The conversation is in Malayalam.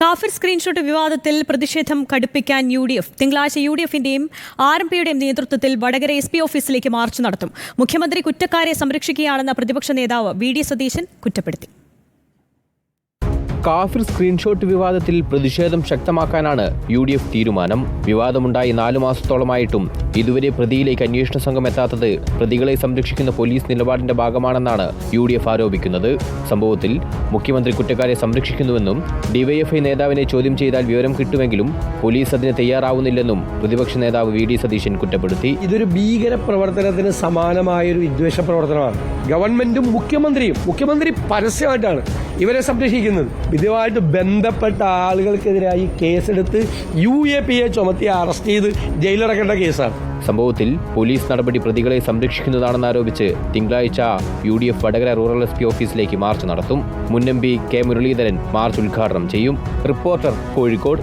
കാഫിർ സ്ക്രീൻഷോട്ട് വിവാദത്തിൽ പ്രതിഷേധം കടുപ്പിക്കാൻ തിങ്കളാഴ്ച യുഡിഎഫിന്റെയും ആർഎംപിയുടെയും നേതൃത്വത്തിൽ വടകര എസ്.പി ഓഫീസിലേക്ക് മാർച്ച് നടത്തും. മുഖ്യമന്ത്രി കുറ്റക്കാരെ സംരക്ഷിക്കുകയാണെന്ന പ്രതിപക്ഷ നേതാവ് വി.ഡി. സതീശൻ കുറ്റപ്പെടുത്തി. കാഫിർ സ്ക്രീൻഷോട്ട് വിവാദത്തിൽ പ്രതിഷേധം ശക്തമാക്കാനാണ് യുഡിഎഫ് തീരുമാനം. വിവാദമുണ്ടായി 4 മാസത്തോളമായിട്ടും ഇതുവരെ പ്രതിയിലേക്ക് അന്വേഷണ സംഘം എത്താത്തത് പ്രതികളെ സംരക്ഷിക്കുന്ന പോലീസ് നിലപാടിന്റെ ഭാഗമാണെന്നാണ് യുഡിഎഫ് ആരോപിക്കുന്നത്. സംഭവത്തിൽ മുഖ്യമന്ത്രി കുറ്റക്കാരെ സംരക്ഷിക്കുന്നുവെന്നും ഡിവൈഎഫ്ഐ നേതാവിനെ ചോദ്യം ചെയ്താൽ വിവരം കിട്ടുമെങ്കിലും പോലീസ് അതിന് തയ്യാറാവുന്നില്ലെന്നും പ്രതിപക്ഷ നേതാവ് വി.ഡി. സതീശൻ കുറ്റപ്പെടുത്തി. ഇതൊരു ഭീകര പ്രവർത്തനത്തിന് സമാനമായൊരു വിദ്വേഷ പ്രവർത്തനമാണ്. ഗവൺമെന്റും മുഖ്യമന്ത്രി പരസ്യമായിട്ടാണ് ഇവരെ സംരക്ഷിക്കുന്നത്. ഇതുമായിട്ട് ബന്ധപ്പെട്ട ആളുകൾക്കെതിരായി കേസെടുത്ത് UAPA ചുമത്തി അറസ്റ്റ് ചെയ്ത് ജയിലിലടക്കേണ്ട കേസാണ്. സംഭവത്തിൽ പോലീസ് നടപടി പ്രതികളെ സംരക്ഷിക്കുന്നതാണെന്നാരോപിച്ച് തിങ്കളാഴ്ച യുഡിഎഫ് വടകര റൂറൽ എസ്.പി ഓഫീസിലേക്ക് മാർച്ച് നടത്തും. മുൻ MP കെ മുരളീധരൻ മാർച്ച് ഉദ്ഘാടനം ചെയ്യും. റിപ്പോർട്ടർ, കോഴിക്കോട്.